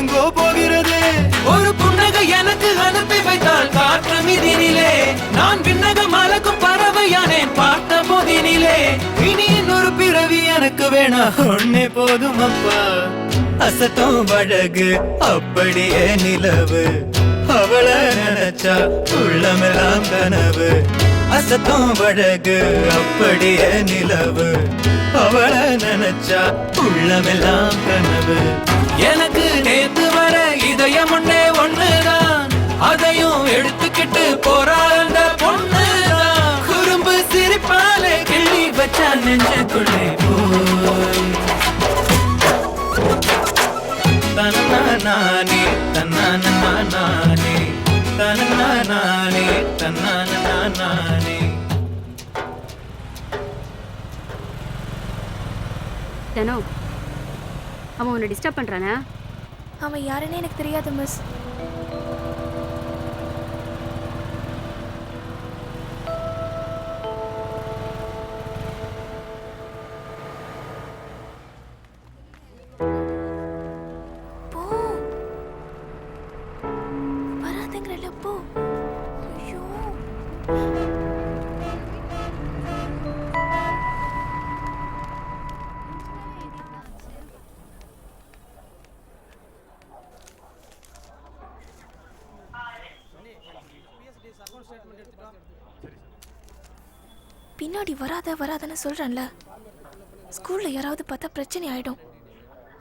எங்கோ போகிறது. ஒரு புன்னகை எனக்கு அனுப்பி வைத்தால் காற்று மீதினிலே நான் விண்ணகம் அளக்கும் பறவையானேன் பார்த்த போதினிலே. இனி இன்னொரு பிறவி எனக்கு வேணா ஒன்னே போதும் அப்பா. அசத்தும் பழகு அப்படியே நிலவு, அவளை நினைச்சா உள்ளமெல்லாம் கனவு. அசத்தும் பழகு அப்படியே நிலவு, அவளை நினைச்சா உள்ளமெல்லாம் கனவு. எனக்கு நேத்து வர இதயம் ஒன்னே ஒண்ணுதான், அதையும் எடுத்துக்கிட்டு போறா அந்த பொண்ணுதான். குறும்பு சிரிப்பாலே கிள்ளி வச்சா நெஞ்சுக்குள்ளே போய் தன்னானே தன்னானே தன்னானே தன்னானே. தனோ, அவன் உன்னை டிஸ்டர்ப் பண்றானா? அவன் யாருன்னு எனக்கு தெரியாது மிஸ். போ, வராதுங்கிறல்ல, போ. ஐயோ, பின்னாடி வராதன்னு சொல்றேன்ல. ஸ்கூல்ல யாராவது பார்த்தா பிரச்சனை ஆயிடும்.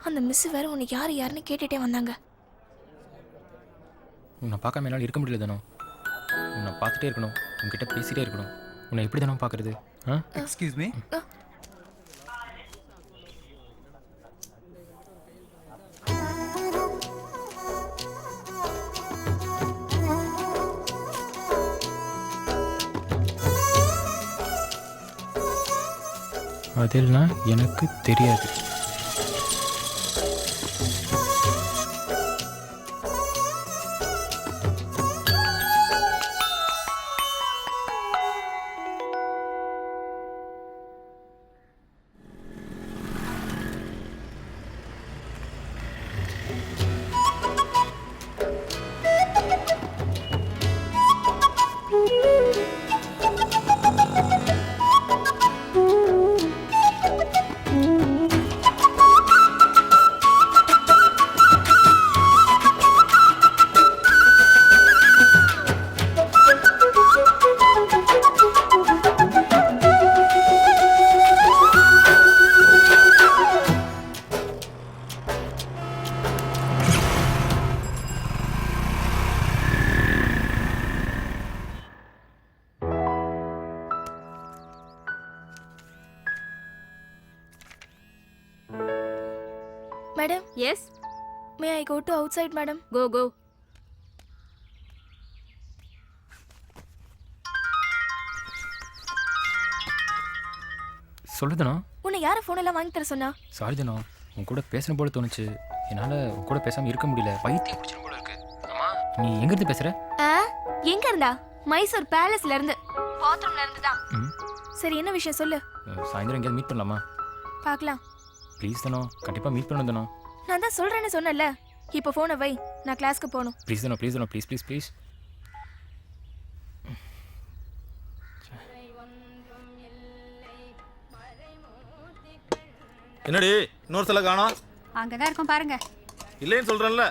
அந்த மிஸ் வேற உன்னை யாருன்னு கேட்டுட்டே வந்தாங்க. உன்னை பார்க்காம என்னால் இருக்க முடியல தானோ. உன்னை பார்த்துட்டே இருக்கணும், உன்கிட்ட பேசிட்டே இருக்கணும். உன்னை எப்படி தானோ பார்க்கறது? Excuse me. அதெல்லாம் எனக்கு தெரியாது. Madam? Yes? May I go to outside, madam? Go. சொல்லுதுண்ணா. உன்னை யார ஃபோன் எல்லாம் வாங்கி தர சொன்னா? சாரி தானோ, உன் கூட பேசணும் போல தோணுச்சு. என்னால் உன் கூட பேசாமல் இருக்க முடியல. பைத்தியம் பிடிச்சிடும் போல இருக்கு. அம்மா, நீ எங்கேருந்து பேசுகிற? எங்க இருந்தா? மைசூர் பேலஸ்ல இருந்து. பாத்ரூம்ல இருந்து தான். சரி, என்ன விஷயம் சொல்லு. சாயந்தரம் எங்கேயாவது மீட் பண்ணலாமா? பார்க்கலாம். ப்ளீஸ் தானோ, கண்டிப்பாக மீட் பண்ணணும் தானோ. நான் தான் சொல்றேன்னு சொன்னல. இப்போ ஃபோனை வை, நான் கிளாஸ்க்கு போகணும். ப்ளீஸ் தானோ, ப்ளீஸ். என்னடி இன்னொரு சில காணோம்? அங்கதான் இருக்கும் பாருங்க. இல்லைன்னு சொல்றேன்ல.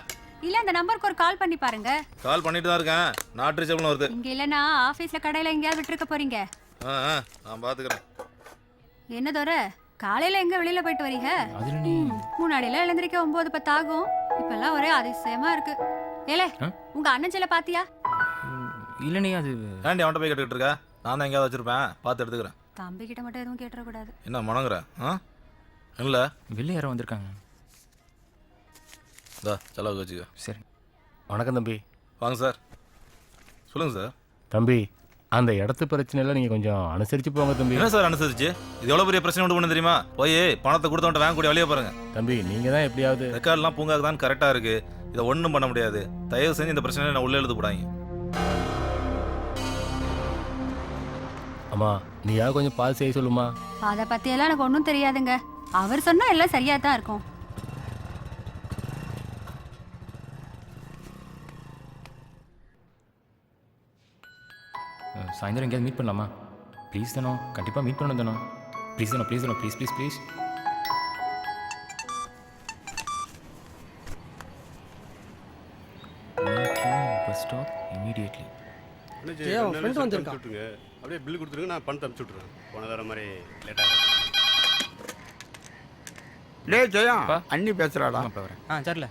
இல்ல, இந்த நம்பருக்கு ஒரு கால் பண்ணி பாருங்க. கால் பண்ணிட்டு தான் இருக்கேன். நாட் ரீச்சபிள்னு வருது. இங்க இல்லனா ஆபீஸ்ல கடையில எங்கயாவது விட்டுருக்க போறீங்க. நான் பாத்துக்கிறேன். என்ன தோற, காலையில எங்க வெளியில போயிட்டு வரீங்க? முன்னாடிலாம் எழுந்திரிக்க 9-10 ஆகும். இப்பெல்லாம் ஒரே அதிசயமா இருக்கு. ஏலே, உங்க அண்ணன் செல்ல பாத்தியா? இல்லனே, அது ஏன்டி அவன்கிட்ட போய் கேட்டுக்கிட்டு இருக்க? நான் தான் எங்கேயாவது வச்சிருப்பேன், பார்த்து எடுத்துக்கிறேன். தம்பி கிட்ட மட்டும் எதுவும் கேட்டுற கூடாது. என்ன மணங்குற? இல்லை வெளியே யாரோ வந்திருக்காங்க. செலவுக்கு வச்சுக்க. சரி. வணக்கம் தம்பி. வாங்க சார். சொல்லுங்கள் சார். தம்பி, அந்த இடத்து பிரச்சனையில் நீங்கள் கொஞ்சம் அனுசரித்து போங்க தம்பி. என்ன சார் அனுசரிச்சு? இது எவ்வளோ பெரிய பிரச்சனை உண்டு பண்ண தெரியுமா? போய் பணத்தை கொடுத்தவன்ட்ட வாங்க கூடிய வழியை பாருங்க. தம்பி, நீங்கள் தான் எப்படியாவது. ரெக்கார்ட்லாம் பூங்காக்கு தான் கரெக்டாக இருக்குது. இதை ஒன்றும் பண்ண முடியாது. தயவு செஞ்சு இந்த பிரச்சனையை நான் உள்ளே எழுத போடாங்க. அம்மா, நீயா கொஞ்சம் பார்த்து செய்ய சொல்லுமா. அதை பற்றியெல்லாம் எனக்கு ஒன்றும் தெரியாதுங்க. அவர் சொன்னால் எல்லாம் சரியாக தான் இருக்கும். சாயந்தரம் எங்கேயாவது மீட் பண்ணலாமா? ப்ளீஸ் தானோ, கண்டிப்பாக மீட் பண்ணணும் தானோ. ப்ளீஸ் தானோ, ப்ளீஸ் தானோ, please please please. Bus stop immediately. Friend வந்திருக்கான். அப்படியே பில் கொடுத்துருங்க, நான் பணத்தை அனுப்பிச்சு விட்றேன். போன தடவை மாதிரி லேட்டாக. டேய் ஜெயா, அண்ணி பேசுறாடா. வரேன். சரில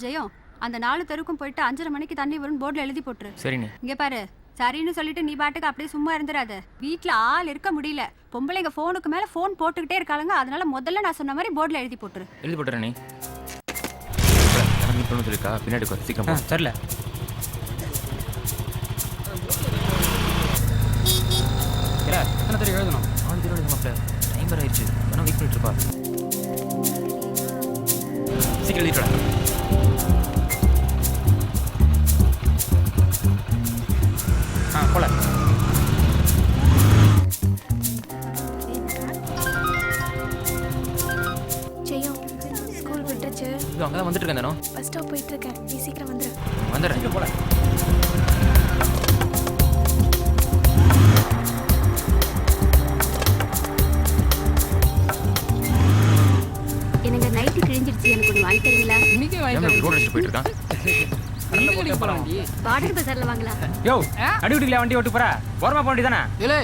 ஜெயம், அந்த 4 தெருக்கும் போயிட்டு 5:30 மணிக்கு தண்ணி வரும்னு போர்டில் எழுதி போட்டுரு. சரிண்ணே. இங்க பாரு, சரின்னு சொல்லிட்டு நீ பாட்டுக்கு அப்படியே சும்மா இருந்துடாத. வீட்டில் ஆள் இருக்க முடியல. பொம்பளைங்க ஃபோனுக்கு மேலே ஃபோன் போட்டுக்கிட்டே இருக்காளுங்க. அதனால முதல்ல நான் சொன்ன மாதிரி போர்டில் எழுதி போட்டுரு. எழுதி போட்டுறேன். நீ மீட் பண்ண சொல்லிருக்கா, பின்னாடி உட்காரு, சீக்கிரம். சரில எத்தனை தெரு எழுதணும்? 4 தெரு எழுதணும். டைம் வேறு ஆயிடுச்சு. வேணா வெயிட் பண்ணிட்டு இருப்பா. சீக்கிரம் எழுதிட்டு போல. ஜெயம், ஸ்கூல் விட்டுருச்சு. இது அங்கே தான் வந்துட்டு இருக்கேன் தானோ. பஸ் ஸ்டாப் போயிட்டு இருக்கேன். நீ சீக்கிரம் வந்துடு. வந்துடுறேன். சீக்கிரம் போல. எனக்கு நைட்டு கிழிஞ்சிருச்சு. எனக்கு ஒரு வாங்கி தரீங்களா? ரோட் அடிச்சுட்டு போயிட்டு இருக்கான். வாடகை பசாரில் வாங்கலாம். யோ, அடி விட்டுல வண்டி ஓட்டு போறா. ஓரமா போக வேண்டியதானே? இல்லை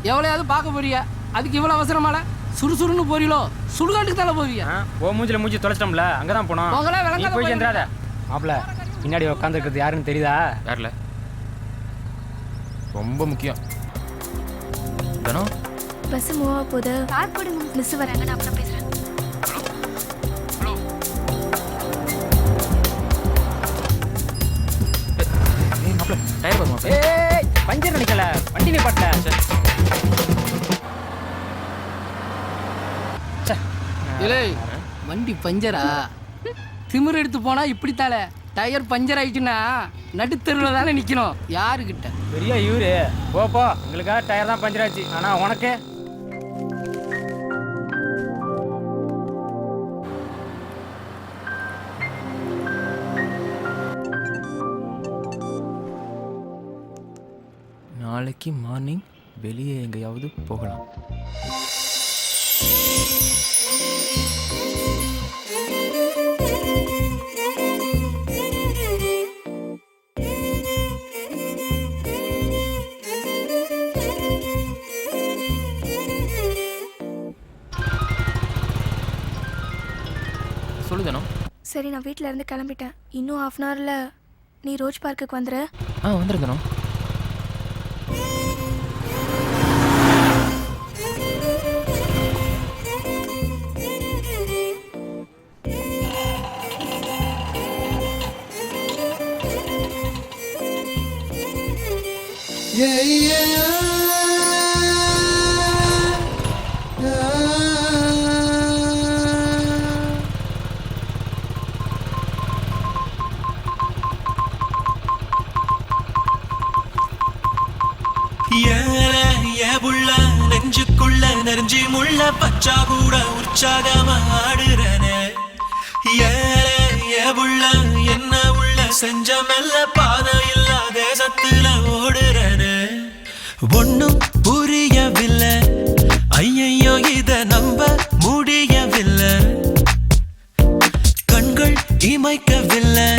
எவ்வளோயாவது பார்க்க போறியா? அதுக்கு இவ்வளோ அவசரமால சுறுசுறுன்னு போறீங்களோ? சுடுகாட்டுக்கு தானே போவியா? ஓ மூஞ்சில மூஞ்சி தொலைச்சிட்டோம்ல, அங்கதான் போனோம். நீ போய் சேர்ந்துடாத. மாப்பிள பின்னாடி உட்காந்துருக்கிறது யாருன்னு தெரியுதா? யாருல? ரொம்ப முக்கியம் தானோ. பஸ் மூவ் ஆக போகுது. கார் கொடுங்க. மிஸ் வராங்க, நான் அப்புறம் பேசுகிறேன். மாப்பிள டயர் பாருமா. ஏய் பஞ்சர் நிக்கல, வண்டி நீ பட்ட. இல்லை வண்டி பஞ்சரா? திமிர் எடுத்து போனா இப்படித்தால. டயர் பஞ்சர் ஆயிடுச்சுன்னா நடுத்தெருவில் தானே நிற்கணும். யாருக்கிட்ட? பெரிய இவரு போ, உங்களுக்காக டயர் தான் பஞ்சர் ஆச்சு. ஆனா உனக்கு நாளைக்கு மார்னிங் வெளியே எங்கேயாவது போகலாம். சொல்லுதானோ. சரி, நான் வீட்டில் இருந்து கிளம்பிட்டேன். இன்னும் 1/2 அன் ஹவரில் நீ ரோஜ் பார்க்குக்கு வந்துடு. வந்துருந்தனோ. நெஞ்சுக்குள்ள நெறிஞ்சி முள்ள பச்சா கூட உற்சாகமா ஆடுறனே. ஏbuள்ள என்ன உள்ள செஞ்ச மெல்ல பாதை இல்லா தேசத்துல ஓடுறனே. ஒன்னும் புரியவில்லை, ஐயையோ இத நம்ப முடியவில்லை. கண்கள் இமைக்கவில்லை,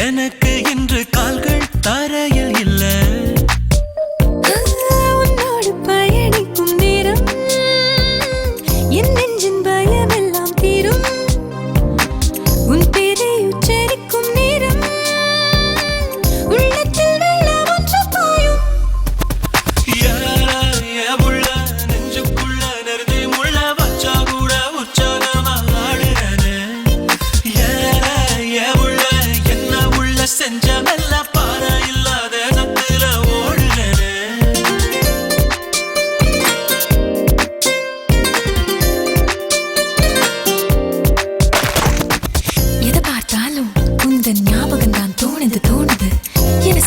எனக்கு இன்று கால்கள் தரையில் இல்லை.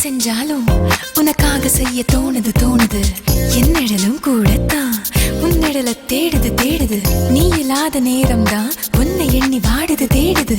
செஞ்சாலும் உனக்காக செய்ய தோணுது. என் நிழலும் கூடத்தான் உன் நிழலை தேடுது. நீ இல்லாத நேரம் தான் உன்னை எண்ணி வாடுது தேடுது.